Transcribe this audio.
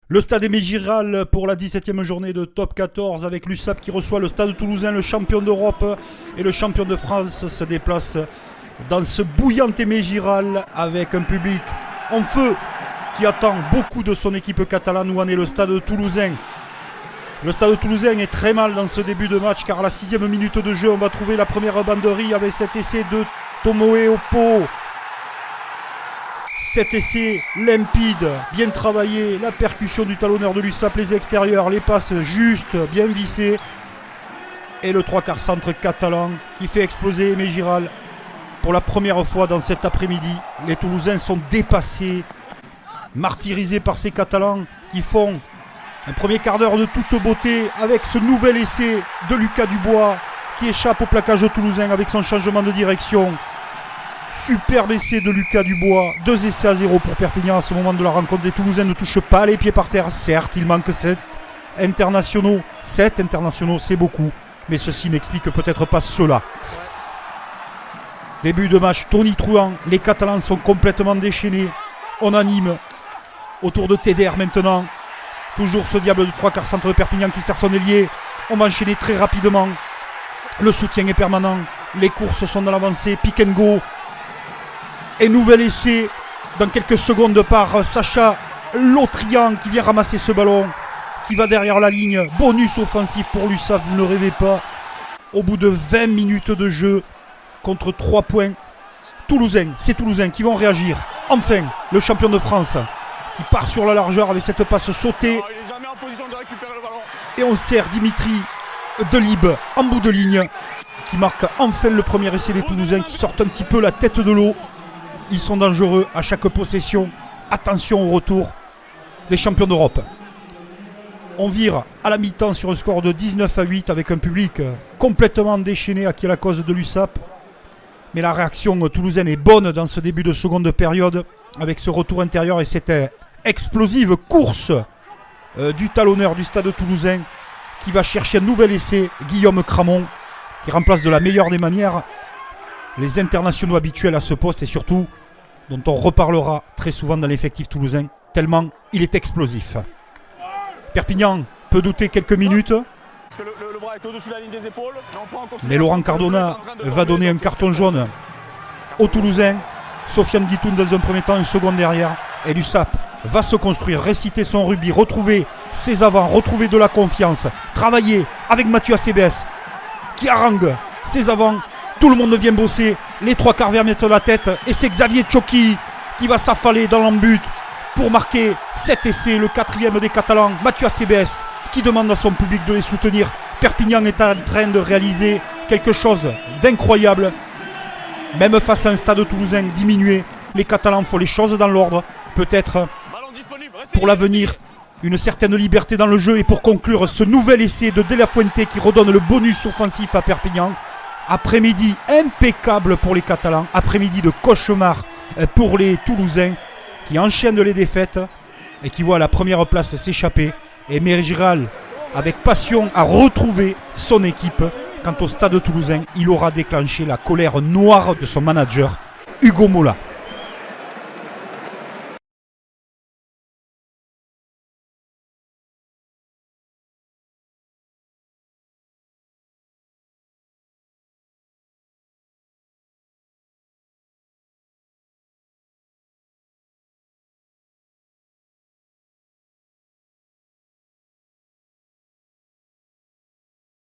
Le stade Aimé Giral pour la 17e journée de Top 14 avec l'USAP qui reçoit le stade toulousain, le champion d'Europe et le champion de France se déplace dans ce bouillant Aimé Giral avec un public en feu qui attend beaucoup de son équipe catalane. Où en est le stade toulousain? Le stade toulousain est très mal dans ce début de match car à la 6e minute de jeu on va trouver la première banderie avec cet essai de Tomoe Oppo. Cet essai limpide, bien travaillé, la percussion du talonneur de l'USAP, les extérieurs, les passes justes, bien vissées. Et le 3/4 centre catalan qui fait exploser Aimé Giral. Pour la première fois dans cet après-midi, les Toulousains sont dépassés, martyrisés par ces Catalans qui font un premier quart d'heure de toute beauté avec ce nouvel essai de Lucas Dubois qui échappe au plaquage toulousain avec son changement de direction. Superbe essai de Lucas Dubois, 2 essais à 0 pour Perpignan à ce moment de la rencontre. Les Toulousains ne touchent pas les pieds par terre. Certes, il manque 7 internationaux. 7 internationaux, c'est beaucoup. Mais ceci n'explique peut-être pas cela. Début de match, Tony Truant. Les Catalans sont complètement déchaînés. On anime autour de Teder maintenant. Toujours ce diable de 3/4 centre de Perpignan qui sert son ailier. On va enchaîner très rapidement. Le soutien est permanent. Les courses sont dans l'avancée. Pick and go. Et nouvel essai dans quelques secondes par Sacha Lotrian qui vient ramasser ce ballon, qui va derrière la ligne. Bonus offensif pour l'USAP, vous ne rêvez pas. Au bout de 20 minutes de jeu contre 3 points. Toulousains, c'est Toulousains qui vont réagir. Enfin, le champion de France qui part sur la largeur avec cette passe sautée. Il n'est jamais en position de récupérer le ballon. Et on sert Dimitri Delib en bout de ligne qui marque enfin le premier essai des Toulousains qui sortent un petit peu la tête de l'eau. Ils sont dangereux à chaque possession. Attention au retour des champions d'Europe. On vire à la mi-temps sur un score de 19-8 avec un public complètement déchaîné à qui est la cause de l'USAP. Mais la réaction toulousaine est bonne dans ce début de seconde période avec ce retour intérieur et cette explosive course du talonneur du stade toulousain qui va chercher un nouvel essai, Guillaume Cramon, qui remplace de la meilleure des manières les internationaux habituels à ce poste et surtout dont on reparlera très souvent dans l'effectif toulousain tellement il est explosif. Perpignan peut douter quelques minutes. Parce que le bras est au-dessus de la ligne des épaules. Mais Laurent Cardona va donner un carton jaune aux Toulousains. Sofiane Guitoun dans un premier temps, un second derrière. Et l'USAP va se construire, réciter son rugby, retrouver ses avants, retrouver de la confiance, travailler avec Mathieu Acebes qui harangue ses avants. Tout le monde vient bosser, les 3/4 vers mettre la tête et c'est Xavier Tchoki qui va s'affaler dans l'embut pour marquer cet essai, le 4e des Catalans. Mathieu Acebes qui demande à son public de les soutenir. Perpignan est en train de réaliser quelque chose d'incroyable. Même face à un stade toulousain diminué, les Catalans font les choses dans l'ordre. Peut-être pour l'avenir, une certaine liberté dans le jeu. Et pour conclure, ce nouvel essai de De La Fuente qui redonne le bonus offensif à Perpignan. Après-midi impeccable pour les Catalans. Après-midi de cauchemar pour les Toulousains qui enchaînent les défaites et qui voient la première place s'échapper. Et Aimé Giral, avec passion, a retrouvé son équipe. Quant au stade toulousain, il aura déclenché la colère noire de son manager, Hugo Mola.